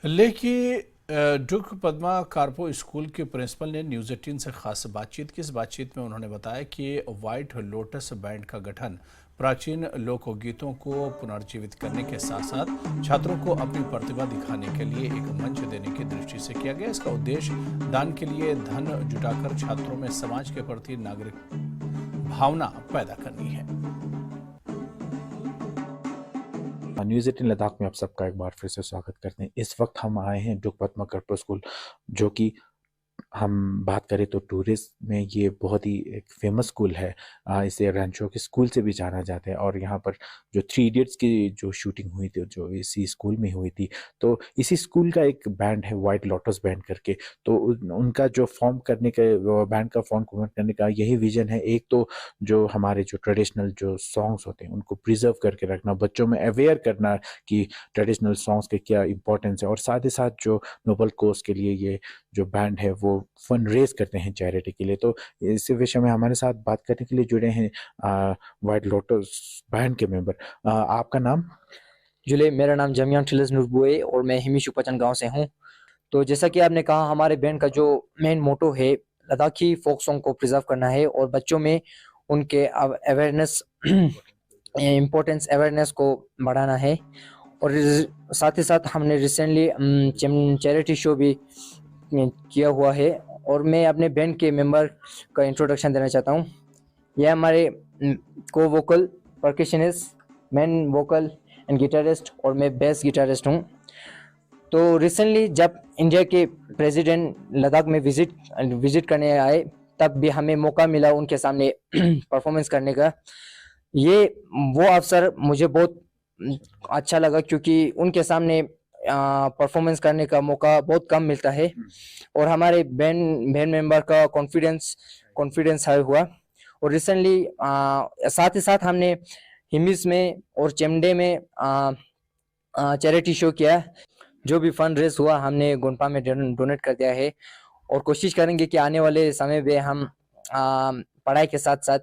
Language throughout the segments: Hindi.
लेकिन डुक पद्मा कार्पो स्कूल के प्रिंसिपल ने न्यूज़ 18 से खास बातचीत की। इस बातचीत में उन्होंने बताया कि व्हाइट लोटस बैंड का गठन प्राचीन लोकगीतों को पुनर्जीवित करने के साथ साथ छात्रों को अपनी प्रतिभा दिखाने के लिए एक मंच देने की दृष्टि से किया गया। इसका उद्देश्य दान के लिए धन जुटाकर छात्रों में समाज के प्रति नागरिक भावना पैदा करनी है। न्यूज़ 18 लद्दाख में आप सबका एक बार फिर से स्वागत करते हैं। इस वक्त हम आए हैं डुक पद्मा कार्पो स्कूल, जो कि हम बात करें तो टूरिस्ट में ये बहुत ही एक फेमस स्कूल है। इसे रैंचो के स्कूल से भी जाना जाता है और यहाँ पर जो 3 इडियट्स की जो शूटिंग हुई थी जो इसी स्कूल में हुई थी, तो इसी स्कूल का एक बैंड है व्हाइट लोटस बैंड करके। तो उनका जो फॉर्म करने का बैंड का फॉर्म करने का यही विजन है। एक तो जो हमारे जो ट्रेडिशनल जो सॉन्ग्स होते हैं उनको प्रिजर्व करके रखना, बच्चों में अवेयर करना कि ट्रेडिशनल सॉन्ग्स के क्या इंपॉर्टेंस है, और साथ ही साथ जो नोबल कोज के लिए ये जो बैंड है वो फंड रेज करते हैं चैरिटी के लिए। तो इस विषय में हमारे साथ बात करने के लिए जुड़े हैं व्हाइट लोटस बैंड के मेंबर। आपका नाम? जुले, मेरा नाम जमियान ठिलस नूरबुए और मैं हिमी शुपचन गांव से हूं। तो जैसा कि आपने कहा, हमारे बैंड का जो मेन मोटो है लद्दाखी फोक सॉन्ग को प्रिजर्व करना है और बच्चों में उनके अवेयरनेस इम्पोर्टेंस अवेयरनेस को बढ़ाना है। और साथ ही साथ हमने रिसेंटली चैरिटी शो भी किया हुआ है। और मैं अपने बैंड के मेंबर का इंट्रोडक्शन देना चाहता हूँ। यह हमारे को vocal percussionist, main vocal and guitarist, और मैं बेस गिटारिस्ट हूँ। तो रिसेंटली जब इंडिया के प्रेसिडेंट लद्दाख में विजिट करने आए, तब भी हमें मौका मिला उनके सामने परफॉर्मेंस करने का। ये वो अवसर मुझे बहुत अच्छा लगा, क्योंकि उनके सामने परफॉर्मेंस करने का मौका बहुत कम मिलता है और हमारे बैंड मेंबर का कॉन्फिडेंस हाई हुआ। और रिसेंटली साथ ही साथ हमने हिमिस में और चेमडे में चैरिटी शो किया। जो भी फंड रेस हुआ हमने गोनपा में डोनेट कर दिया है और कोशिश करेंगे कि आने वाले समय में हम पढ़ाई के साथ साथ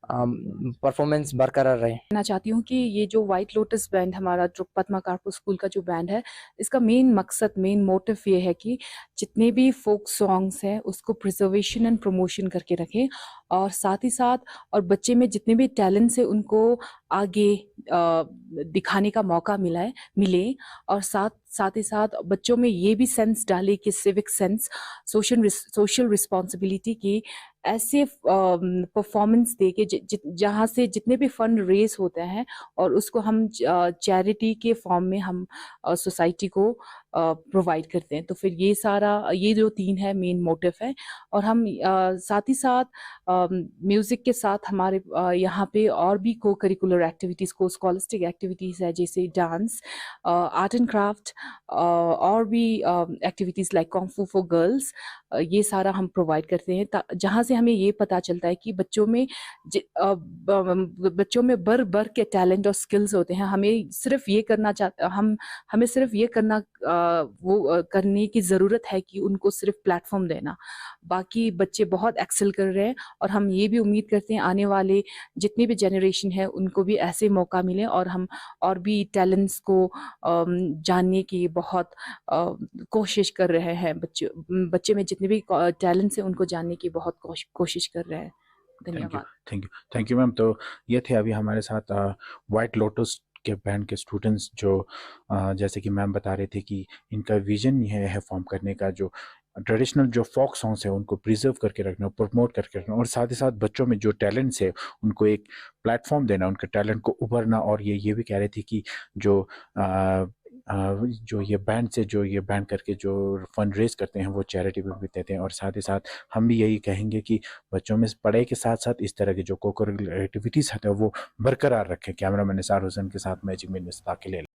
परफॉर्मेंस बरकरार रहे। कहना चाहती हूँ कि ये जो व्हाइट लोटस बैंड हमारा डुक पद्मा कार्पो स्कूल का जो बैंड है, इसका मेन मकसद, मेन मोटिव ये है कि जितने भी फोक सॉन्ग्स हैं उसको प्रिजर्वेशन एंड प्रमोशन करके रखें, और साथ ही साथ और बच्चे में जितने भी टैलेंट्स है उनको आगे दिखाने का मौका मिले, और साथ ही साथ बच्चों में ये भी सेंस डाले कि सिविक सेंस, सोशल रिस्पॉन्सिबिलिटी की ऐसे परफॉर्मेंस दे के जहाँ से जितने भी फंड रेज होते हैं और उसको हम चैरिटी के फॉर्म में हम सोसाइटी को प्रोवाइड करते हैं। तो फिर ये जो 3 है मेन मोटिव है। और हम साथ ही साथ म्यूजिक के साथ हमारे यहाँ पे और भी को करिकुलर एक्टिविटीज, को स्कॉलस्टिक एक्टिविटीज है, जैसे डांस, आर्ट एंड क्राफ्ट, और भी एक्टिविटीज लाइक कॉन्ग फू फॉर गर्ल्स, ये सारा हम प्रोवाइड करते हैं, जहाँ से हमें ये पता चलता है कि बच्चों में बर के टैलेंट और स्किल्स होते हैं। हमें सिर्फ ये करना वो करने की ज़रूरत है कि उनको सिर्फ प्लेटफॉर्म देना। बाकी बच्चे बहुत एक्सेल कर रहे हैं और हम ये भी उम्मीद करते हैं आने वाले जितनी भी जनरेशन है उनको भी ऐसे मौका मिले और हम और भी टैलेंट्स को जानने की बहुत कोशिश कर रहे हैं। बच्चे में जितने भी टैलेंट्स हैं उनको जानने की बहुत कोशिश कर रहे हैं। धन्यवाद। Thank you ma'am. तो ये थे अभी हमारे साथ व्हाइट लोटस के बैंड के स्टूडेंट्स, जो जैसे कि मैम बता रहे थे कि इनका विजन ये है फॉर्म करने का, जो ट्रेडिशनल जो फोक सॉन्ग्स है उनको प्रिजर्व करके रखना, प्रमोट करके रखना, और साथ ही साथ बच्चों में जो टैलेंट्स है उनको एक प्लेटफॉर्म देना, उनके टैलेंट को उभरना। और ये भी कह रहे थे कि जो ये बैंड करके जो फंड रेज करते हैं वो चैरिटी में भी देते हैं। और साथ ही साथ हम भी यही कहेंगे कि बच्चों में पढ़ाई के साथ साथ इस तरह की जो को करिकुलर एक्टिविटीज़ है वो बरकरार रखें। कैमरामैन निसार हुसैन के साथ मैजिक में के लिए।